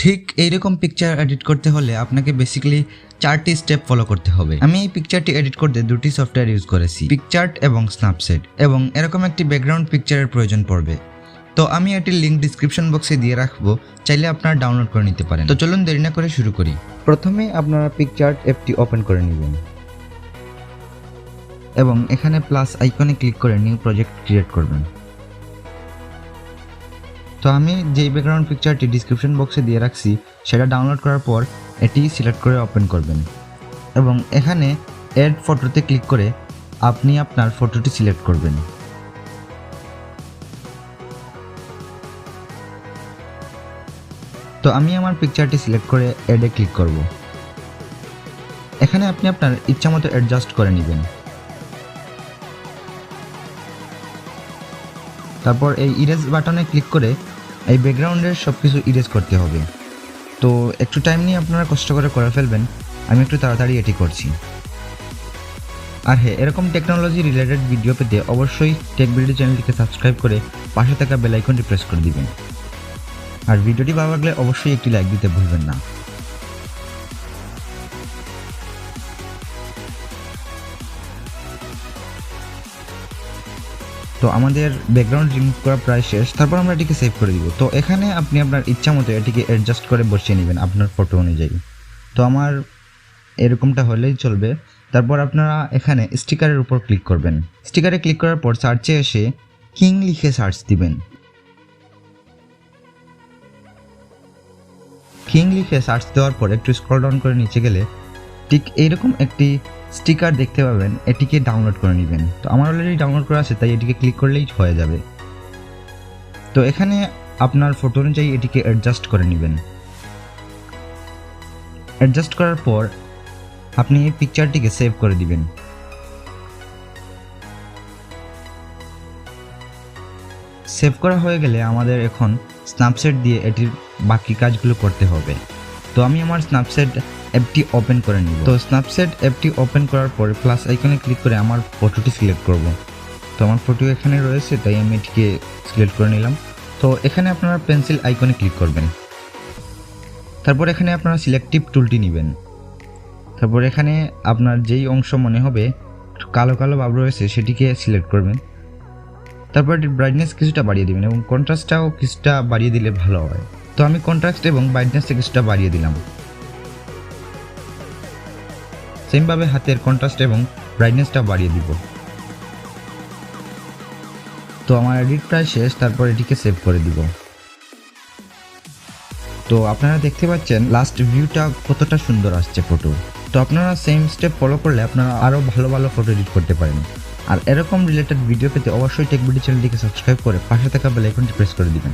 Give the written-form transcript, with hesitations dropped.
ঠিক এইরকম picture edit করতে হলে আপনাকে বেসিক্যালি 4টি স্টেপ ফলো করতে হবে। আমি এই পিকচারটি এডিট করতে দুটি সফটওয়্যার ইউজ করেছি, পিকচার্ট এবং স্ন্যাপসিড, এবং এরকম একটি ব্যাকগ্রাউন্ড পিকচারের প্রয়োজন পড়বে। তো আমি এটির লিঙ্ক ডিসক্রিপশন বক্সে দিয়ে রাখবো, চাইলে আপনারা ডাউনলোড করে নিতে পারেন। তো চলুন দেরি না করে শুরু করি। প্রথমে আপনারা পিকচার্ট অ্যাপটি ওপেন করে নেবেন এবং এখানে প্লাস আইকনে ক্লিক করে নিউ প্রজেক্ট ক্রিয়েট করবেন। তো আমি যেই ব্যাকগ্রাউন্ড পিকচারটি ডিসক্রিপশন বক্সে দিয়ে রাখছি সেটা ডাউনলোড করার পর এটি সিলেক্ট করে ওপেন করবেন এবং এখানে অ্যাড ফটোতে ক্লিক করে আপনি আপনার ফটোটি সিলেক্ট করবেন। তো আমি আমার পিকচারটি সিলেক্ট করে অ্যাডে ক্লিক করব। এখানে আপনি আপনার ইচ্ছামতো অ্যাডজাস্ট করে নেবেন। তারপর এই ইরেজ বাটনে ক্লিক করে এই ব্যাকগ্রাউন্ডের সব কিছু ইরেজ করতে হবে। তো একটু টাইম নিয়ে আপনারা কষ্ট করে ফেলবেন, আমি একটু তাড়াতাড়ি এটি করছি। আর হ্যাঁ, এরকম টেকনোলজি রিলেটেড ভিডিও পেতে অবশ্যই টেক ভিডিও চ্যানেলটিকে সাবস্ক্রাইব করে পাশে থাকা বেল আইকনটি প্রেস করে দিবেন। আর ভিডিওটি ভালো লাগলে অবশ্যই একটি লাইক দিতে ভুলবেন না। তো আমাদের ব্যাকগ্রাউন্ড রিমুভ করা প্রায় শেষ, তারপর আমরা এটিকে সেভ করে দিব। তো এখানে আপনি আপনার ইচ্ছা মতো এটিকে অ্যাডজাস্ট করে বসিয়ে নেবেন আপনার ফটো অনুযায়ী। তো আমার এরকমটা হলেই চলবে। তারপর আপনারা এখানে স্টিকারের উপর ক্লিক করবেন। স্টিকারে ক্লিক করার পর সার্চে এসে কিং লিখে সার্চ দিবেন। কিং লিখে সার্চ দেওয়ার পর একটু স্ক্রল ডাউন করে নিচে গেলে ঠিক এইরকম একটি স্টিকার দেখতে পাবেন, এটিকে ডাউনলোড করে নেবেন। তো আমার অলরেডি ডাউনলোড করা আছে, তাই এটিকে ক্লিক করলেই হয়ে যাবে। তো এখানে আপনার ফটো অনুযায়ী এটিকে অ্যাডজাস্ট করে নেবেন। অ্যাডজাস্ট করার পর আপনি এই পিকচারটিকে সেভ করে দিবেন। সেভ করা হয়ে গেলে আমাদের এখন স্ন্যাপসিড দিয়ে এটির বাকি কাজগুলো করতে হবে। তো আমি আমার স্ন্যাপসিড অ্যাপটি ওপেন করে নিব। তো স্ন্যাপসিড অ্যাপটি ওপেন করার পরে প্লাস আইকনে ক্লিক করে আমার ফটোটি সিলেক্ট করব। তো আমার ফটো এখানে রয়েছে, তাই আমি এটিকে সিলেক্ট করে নিলাম। তো এখানে আপনারা পেন্সিল আইকনে ক্লিক করবেন। তারপর এখানে আপনারা সিলেক্টিভ টুলটি নেবেন। তারপর এখানে আপনার যেই অংশ মনে হবে কালো কালো ভাব রয়েছে সেটিকে সিলেক্ট করবেন। তারপর এটির ব্রাইটনেস কিছুটা বাড়িয়ে দিবেন এবং কন্ট্রাস্টটাও কিছুটা বাড়িয়ে দিলে ভালো হয়। তো আমি কন্ট্রাস্ট এবং ব্রাইটনেসটা কিছুটা বাড়িয়ে দিলাম। সেমভাবে হাতের কন্ট্রাস্ট এবং ব্রাইটনেসটা বাড়িয়ে দিব। তো আমার এডিট প্রায় শেষ, তারপর এটিকে সেভ করে দিব। তো আপনারা দেখতে পাচ্ছেন লাস্ট ভিউটা কতটা সুন্দর আসছে ফটো। তো আপনারা সেম স্টেপ ফলো করলে আপনারা আরও ভালো ভালো ফটো এডিট করতে পারেন। আর এরকম রিলেটেড ভিডিও পেতে অবশ্যই টেক ভিডিও চ্যানেলটিকে সাবস্ক্রাইব করে পাশে থাকা বেল আইকনটি প্রেস করে দিবেন।